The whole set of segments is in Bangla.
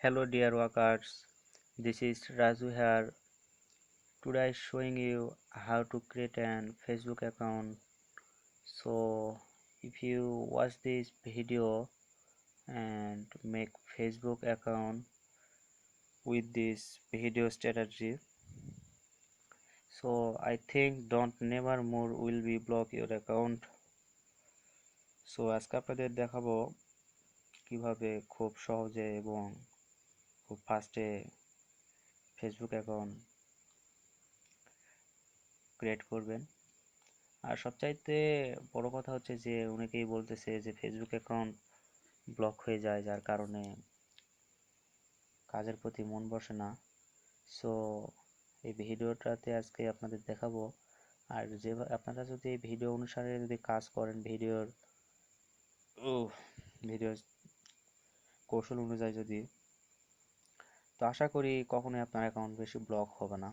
Hello dear workers, this is Raju here. Today I showing you how to create an Facebook account. So if you watch this video and make Facebook account with this video strategy, so I think don't never more will be block your account. So আজকে আপনাদের দেখাবো কিভাবে খুব সহজে এবং খুব ফাস্টে ফেসবুক অ্যাকাউন্ট ক্রিয়েট করবেন। আর সবচাইতে বড় কথা হচ্ছে যে অনেকেই বলতেছে যে ফেসবুক অ্যাকাউন্ট ব্লক হয়ে যায়, যার কারণে কাজের প্রতি মন বসে না। সো এই ভিডিওটাতে আজকে আপনাদের দেখাবো। আর যে আপনারা যদি এই ভিডিও অনুসারে যদি কাজ করেন, ভিডিও কৌশল অনুযায়ী যদি, তো আশা করি কখনোই আপনার অ্যাকাউন্ট বেশি ব্লক হবে না।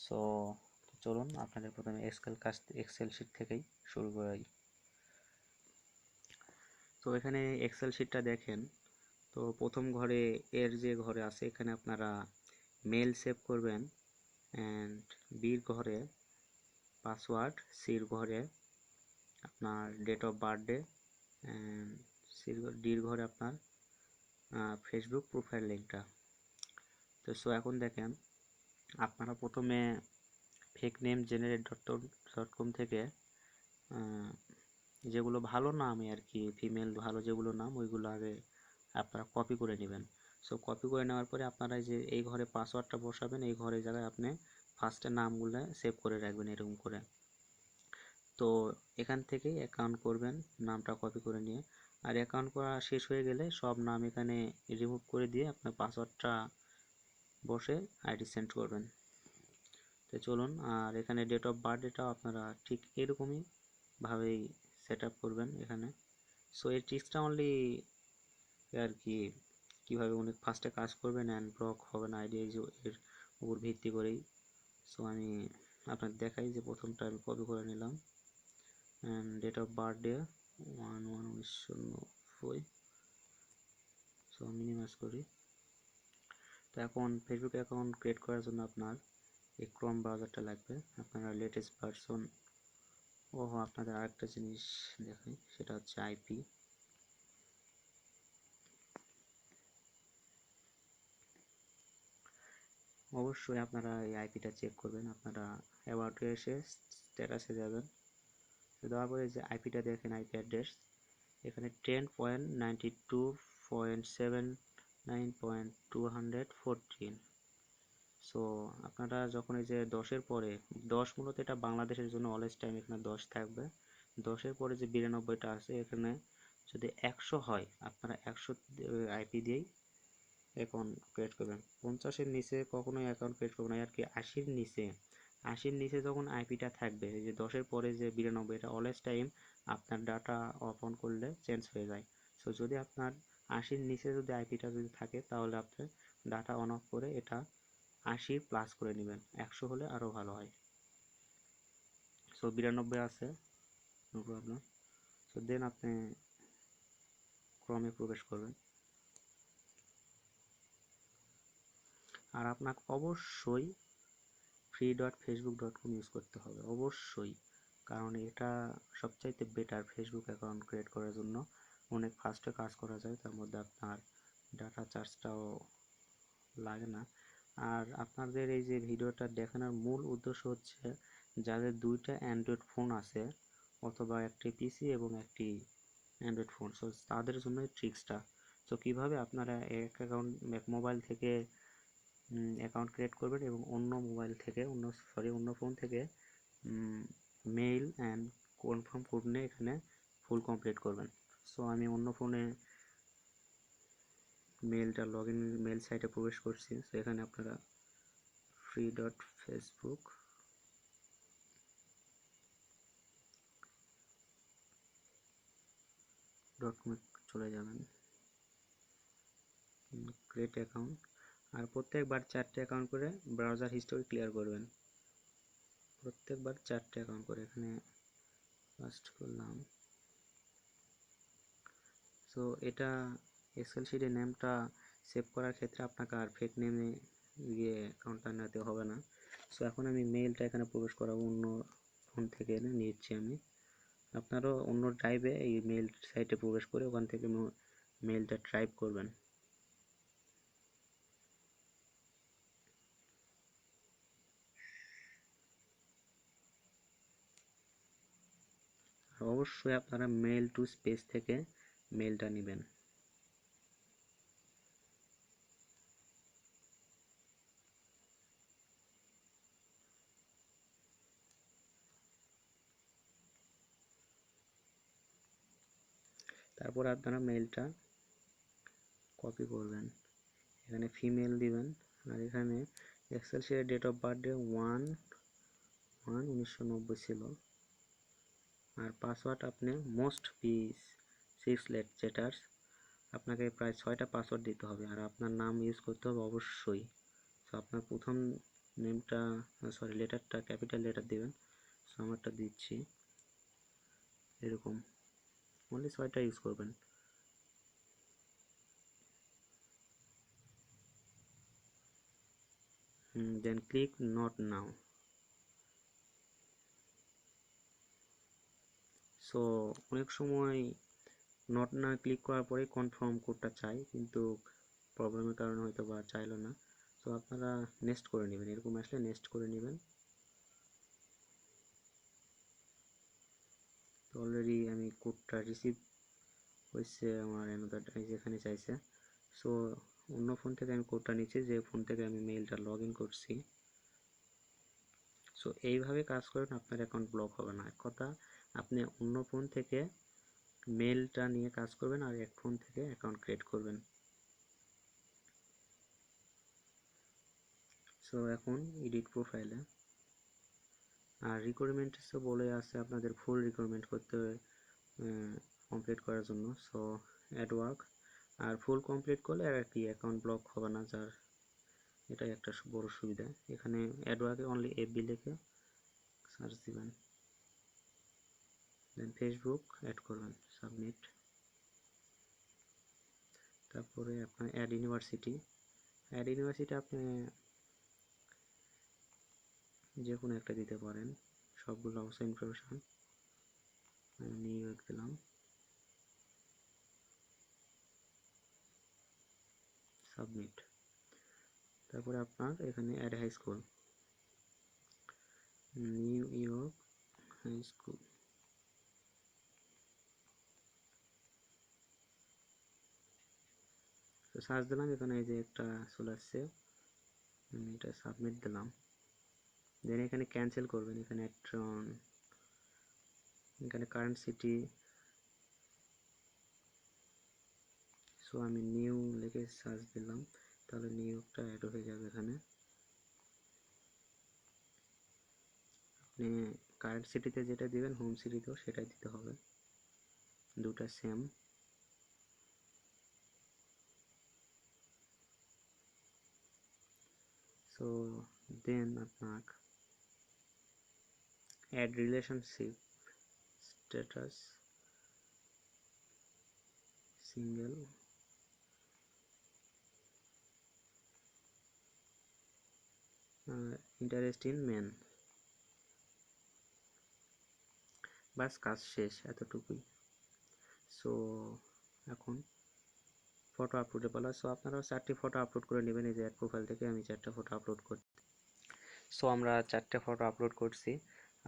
সো চলুন আপনাদের প্রথমে এক্সেল শিট থেকেই শুরু করি। তো এখানে এক্সেল শিটটা দেখেন, তো প্রথম ঘরে এর যে ঘরে আছে এখানে আপনারা মেল সেভ করবেন, অ্যান্ড বির ঘরে পাসওয়ার্ড, সির ঘরে আপনার ডেট অফ বার্থডে, অ্যান্ড ডির ঘরে আপনার ফেসবুক প্রোফাইল লিঙ্কটা। তো এখন দেখেন, আপনারা প্রথমে fake name generate dot com থেকে যেগুলো ভালো নাম আর কি, ফিমেল ভালো যেগুলো নাম ওইগুলো আগে আপনারা কপি করে নেবেন। সো কপি করে নেওয়ার পরে আপনারা যে এই ঘরে পাসওয়ার্ডটা বসাবেন, এই ঘরের জায়গায় আপনি ফার্স্টে নামগুলো সেভ করে রাখবেন এরকম করে। তো এখান থেকেই অ্যাকাউন্ট করবেন নামটা কপি করে নিয়ে। আর অ্যাকাউন্ট করা শেষ হয়ে গেলে সব নাম এখানে রিমুভ করে দিয়ে আপনার পাসওয়ার্ডটা বসে আইডি সেন্ড করবেন। তো চলুন, আর এখানে ডেট অফ বার্থডেটাও আপনারা ঠিক এরকমই ভাবেই সেট আপ করবেন এখানে। সো এই ট্রিক্সটা অনলি আর কি কীভাবে অনেক ফাস্টে কাজ করবেন অ্যান্ড ব্লক হবে না আইডিয়া এর উপর ভিত্তি করেই। সো আমি আপনাকে দেখাই যে প্রথমটা আমি কপি করে নিলাম, and date of birthday 1/1/1990। So minimize করি। তো এখন ফেসবুক অ্যাকাউন্ট ক্রিয়েট করার জন্য আপনার এই ক্রোম ব্রাউজারটা লাগবে, আপনারা লেটেস্ট ভার্সন। আপনাদের আরেকটা জিনিস দেখাই, সেটা হচ্ছে আইপি। অবশ্যই আপনারা এই আইপিটা চেক করবেন। আপনারা অ্যাবাউটে এসে স্ট্যাটাসে যাবেন, দেওয়ার পরে যে আইপিটা দেখেন, আইপি অ্যাড্রেস এখানে 10.92.7.9.214। সো আপনারা যখন এই যে 10-এর পরে 10, মূলত এটা বাংলাদেশের জন্য অলওয়েজ টাইম এখানে 10 থাকবে। 10-এর পরে যে 92টা আছে এখানে যদি 100 হয়, আপনারা 100 আইপি দিয়েই অ্যাকাউন্ট ক্রিয়েট করবেন। 50-এর নিচে কখনোই অ্যাকাউন্ট ক্রিয়েট করবেন না আর কি। 80-এর নিচে যখন আইপিটা থাকবে, এই যে 10-এর পরে যে 92, এটা অলওয়েজ টাইম আপনার ডাটা অফ অন করলে চেঞ্জ হয়ে যায়। সো যদি আপনার 80-এর নিচে যদি আইপিটা যদি থাকে, তাহলে আপনি ডাটা অন অফ করে এটা 80+ করে নেবেন, 100 হলে আরও ভালো হয়। সো 92 আছে, নো প্রবলেম। সো দেন আপনি ক্রমে প্রবেশ করবেন। আর আপনাকে অবশ্যই free.facebook.com ইউজ করতে হবে অবশ্যই, কারণ এটা সবচাইতে বেটার ফেসবুক অ্যাকাউন্ট ক্রিয়েট করার জন্য। অনেক ফাস্টে কাজ করা যায়, তার মধ্যে আপনার ডাটা চার্জটাও লাগে না। আর আপনাদের এই যে ভিডিওটা দেখানোর মূল উদ্দেশ্য হচ্ছে যাদের দুইটা অ্যান্ড্রয়েড ফোন আছে, অথবা একটি পিসি এবং একটি অ্যান্ড্রয়েড ফোন, সো তাদের জন্য এই ট্রিক্সটা। সো কীভাবে আপনারা এক মোবাইল থেকে অ্যাকাউন্ট ক্রিয়েট করবেন এবং অন্য ফোন থেকে মেইল অ্যান্ড কনফার্ম কোড নিয়ে এখানে ফুল কমপ্লিট করবেন। সো আমি অন্য ফোনে মেল সাইটে প্রবেশ করছি। সো এখানে আপনারা free.facebook.com চলে যাবেন, ক্রিয়েট অ্যাকাউন্ট। আর প্রত্যেকবার 4টে অ্যাকাউন্ট করে ব্রাউজার হিস্টোরি ক্লিয়ার করবেন, প্রত্যেকবার 4টে অ্যাকাউন্ট করে। এখানে ফার্স্ট করলাম। সো এটা এক্সেল শিটে নেমটা সেভ করার ক্ষেত্রে আপনাকে আর ফেক নেমে গিয়ে অ্যাকাউন্টটা নিতে হবে না। সো এখন আমি মেইলটা এখানে প্রবেশ করাবো, অন্য ফোন থেকে নিচ্ছি আমি। আপনারাও অন্য ড্রাইভে এই মেইল সাইটে প্রবেশ করে ওখান থেকে মেইলটা টাইপ করবেন। আর অবশ্যই আপনারা মেইল টু স্পেস থেকে মেইলটা নেবেন। তারপর আপনারা মেইলটা কপি করবেন, এখানে ফিমেল দিবেন, আর এখানে এক্সেল শিটের ডেট অফ বার্থডে 1/1/1990 ছিল। আর পাসওয়ার্ড আপনি মোস্ট বি 6 লেটার্স, আপনাকে প্রায় 6টা পাসওয়ার্ড দিতে হবে। আর আপনার নাম ইউজ করতে হবে অবশ্যই। সো আপনার প্রথম নেমটা লেটারটা ক্যাপিটাল লেটার দিবেন। সো আমারটা দিচ্ছি এরকম, অনলি 6টা ইউজ করবেন। দেন ক্লিক নট নাও। সো অনেক সময় নট না ক্লিক করার পরে কনফার্ম কোডটা চাই, কিন্তু প্রবলেমের কারণে হয়তো বা চাইলো না। সো আপনারা নেক্সট করে নেবেন, এরকম আসলে নেক্সট করে নেবেন। তো অলরেডি আমি কোডটা রিসিভ হয়েছে আমার অ্যানাদার যেখানে চাইছে। সো অন্য ফোন থেকে আমি কোডটা নিচ্ছি, যে ফোন থেকে আমি মেইলটা লগ ইন করছি। সো এইভাবে কাজ করেন, আপনার অ্যাকাউন্ট ব্লক হবে না। এক কথা, আপনি অন্য ফোন থেকে মেইলটা নিয়ে কাজ করবেন আর এক ফোন থেকে অ্যাকাউন্ট ক্রিয়েট করবেন। সো এখন এডিট প্রোফাইলে, আর রিকোয়ারমেন্টসও বলে আছে আপনাদের ফুল রিকোয়ারমেন্ট করতে কমপ্লিট করার জন্য। সো অ্যাড ওয়ার্ক, আর ফুল কমপ্লিট করলে আর কি অ্যাকাউন্ট ব্লক হবে না, যার এটাই একটা বড় সুবিধা। এখানে অ্যাড ওয়ার্কে অনলি এফবি লিখে সার্চ দিবেন, দেন ফেসবুক অ্যাড করবেন, সাবমিট। তারপরে আপনার অ্যাড ইউনিভার্সিটি আপনি যে কোনো একটা দিতে পারেন, সবগুলো অবশ্যই ইনফরমেশন। আমি নিউ ইয়র্ক দিলাম, সাবমিট। তারপরে আপনার এখানে add high school, New York high school. তো সার্চ দিলাম, এখানে এই যে একটা চলে আসছে, আমি এটা সাবমিট দিলাম। দেন এখানে ক্যান্সেল করবেন, এখানে অ্যাট্রন, এখানে কারেন্ট সিটি। সো আমি নিউ লিখে সার্চ দিলাম, তাহলে নিউ ইয়র্কটা অ্যাড হয়ে যাবে এখানে। আপনি কারেন্ট সিটিতে যেটা দিবেন, হোম সিটিতেও সেটাই দিতে হবে, দুটা সেম। সো দেন আপনার add relationship status single, interest in men. বাস কাজ শেষ, এতটুকুই। সো এখন ফটো আপলোডে পালা। সো আপনারাও 4টি ফটো আপলোড করে নেবেন, এই যে অ্যাড প্রোফাইল থেকে আমি 4টা ফটো আপলোড করছি। সো আমরা 4টে ফটো আপলোড করছি।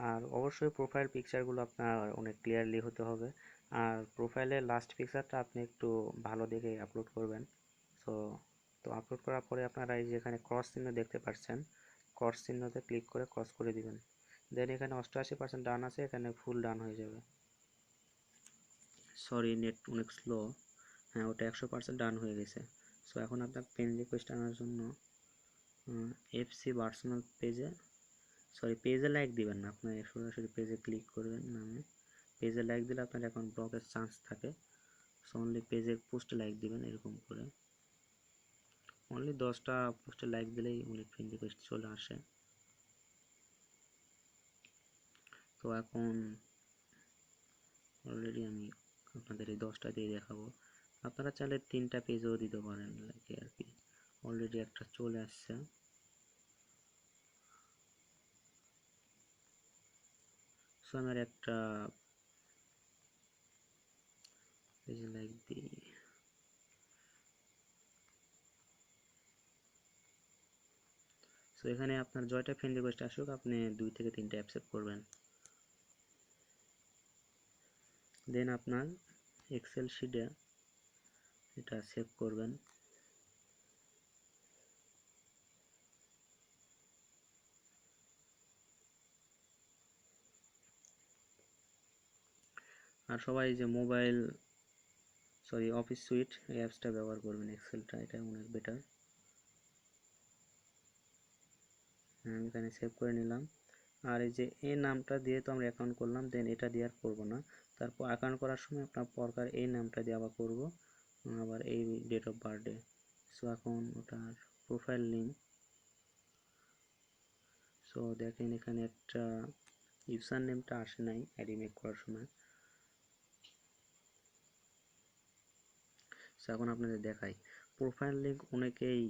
আর অবশ্যই প্রোফাইল পিকচারগুলো আপনার অনেক ক্লিয়ারলি হতে হবে, আর প্রোফাইলের লাস্ট পিকচারটা আপনি একটু ভালো দেখে আপলোড করবেন। সো তো আপলোড করার পরে আপনারা এই যে এখানে ক্রস চিহ্ন দেখতে পাচ্ছেন, ক্রস চিহ্নতে ক্লিক করে ক্রস করে দিবেন। দেন এখানে 88% ডান আছে, এখানে ফুল ডান হয়ে যাবে। সরি, নেট অনেক স্লো। হ্যাঁ, ওটা 100% ডান হয়ে গেছে। সো এখন আপনার পেন রিকোয়েস্ট আনার জন্য এফসি পার্সোনাল পেজে লাইক দিবেন না, আপনার সরাসরি পেজে ক্লিক করবেন নামে। পেজে লাইক দিলে আপনার অ্যাকাউন্ট ব্লকের চান্স থাকে। সো অনলি পেজে পোস্টে লাইক দিবেন, এরকম করে অনলি 10টা পোস্টে লাইক দিলেই অনেক ফ্রেন্ড রিকোয়েস্ট চলে আসে। তো এখন অলরেডি আমি আপনাদের এই 10টা দিয়ে দেখাবো। আপনারা চাইলে 3টা পেজও দিতে পারেন লাগে আর কি। অলরেডি একটা চলে আসছে। সো আমার একটা পেজ লাইক দিই। সো এখানে আপনার জয়টা ফ্রেন্ড রিকোয়েস্ট আসুক, আপনি 2 থেকে 3টা অ্যাকসেপ্ট করবেন। দেন আপনার এক্সেল শিটে এটা সেভ করবেন। আর সবাই যে মোবাইল অফিস সুইট এই অ্যাপসটা ব্যবহার করবেন, এক্সেলটা এটা অনেক বেটার। আমি এখানে সেভ করে নিলাম। আর এই যে এই নামটা দিয়ে তো আমরা অ্যাকাউন্ট করলাম, দেন এটা দিয়ে আর করবো না। তারপর অ্যাকাউন্ট করার সময় আপনার পরকার এই নামটা দিয়ে আবার করব, আবার এই ডেট অফ বার্থডে। সো এখন ওটার প্রোফাইল লিঙ্ক। সো দেখেন এখানে একটা ইউজার নেমটা আসে নাই আইডি মেক করার সময়। সো এখন আপনাদের দেখাই প্রোফাইল লিঙ্ক অনেকেই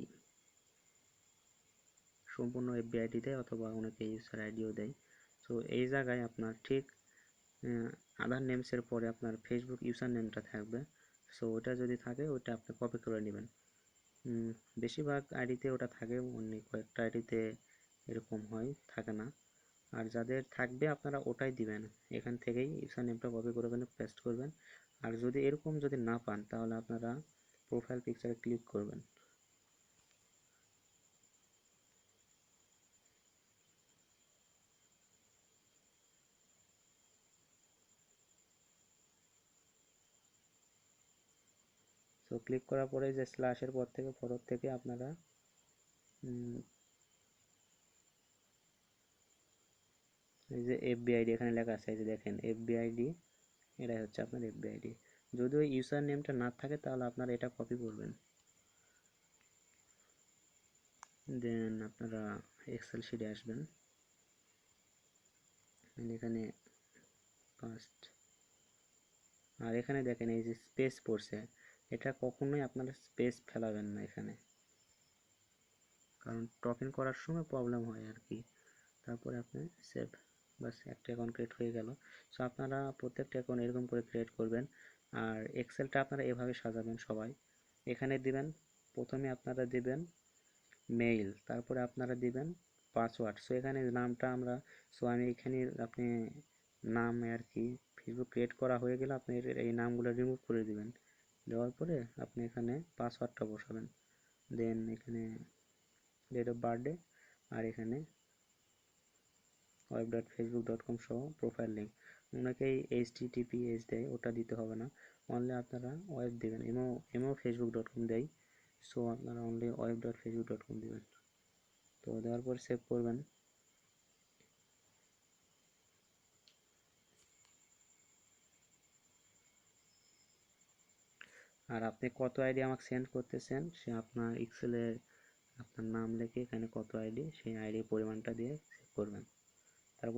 সম্পূর্ণ এফবি আইডি দেয়, অথবা অনেকে ইউজার আইডিও দেয়। সো এই জায়গায় আপনার ঠিক আধার নেমসের পরে আপনার ফেসবুক ইউজার নেমটা থাকবে। সো ওটা যদি থাকে ওটা আপনি কপি করে নেবেন। বেশিরভাগ আইডিতে ওটা থাকে, অন্য কয়েকটা আইডিতে এরকম হয় থাকে না। আর যাদের থাকবে আপনারা ওটাই দিবেন, এখান থেকেই ইউজার নেমটা কপি করে পেস্ট করবেন। আর যদি এরকম যদি না পান তাহলে আপনারা প্রোফাইল পিকচারে ক্লিক করবেন। তো ক্লিক করার পরে যে স্ল্যাশের পর থেকে ফটো থেকে আপনারা এই যে এফবি আইডি এখানে লেখা আছে, এই যে দেখেন এফবি আইডি, এটাই হচ্ছে আপনার এফবি আইডি। যদি ওই ইউজার নেমটা না থাকে তাহলে আপনারা এটা কপি করবেন। দেন আপনারা এক্সেল শিটে আসবেন, এখানে ফার্স্ট, আর এখানে দেখেন এই যে স্পেস পড়ছে, এটা কখনোই আপনারা স্পেস ফেলাবেন না এখানে, কারণ টকিং করার সময় প্রবলেম হয় আর কি। তারপরে আপনি সেভ, বাস একটা অ্যাকাউন্ট ক্রিয়েট হয়ে গেল। সো আপনারা প্রত্যেকটা অ্যাকাউন্ট এরকম করে ক্রিয়েট করবেন। আর এক্সেলটা আপনারা এভাবে সাজাবেন সবাই। এখানে দিবেন, প্রথমে আপনারা দিবেন মেইল, তারপরে আপনারা দিবেন পাসওয়ার্ড। সো এখানে নামটা আমরা, আমি এখানে আপনি নাম আর কি ফেসবুক ক্রিয়েট করা হয়ে গেলে আপনি এই নামগুলো রিমুভ করে দিবেন। দেওয়ার পরে আপনি এখানে পাসওয়ার্ডটা বসাবেন। দেন এখানে ডেট অফ বার্থডে, আর এখানে web.facebook.com সহ প্রোফাইল লিঙ্ক। অনেকেই HTTPS দেয়, ওটা দিতে হবে না, অনলি আপনারা ওয়েব দেবেন। এমও facebook.com দেয়, সো আপনারা অনলি web.facebook.com দেবেন। তো দেওয়ার পর সেভ করবেন। আর আপনি কত আইডি আমাকে সেন্ড করতেছেন সে আপনার এক্সেলে আপনার নাম লিখে এখানে কত আইডি, সেই আইডির পরিমাণটা দিয়ে সেভ করবেন।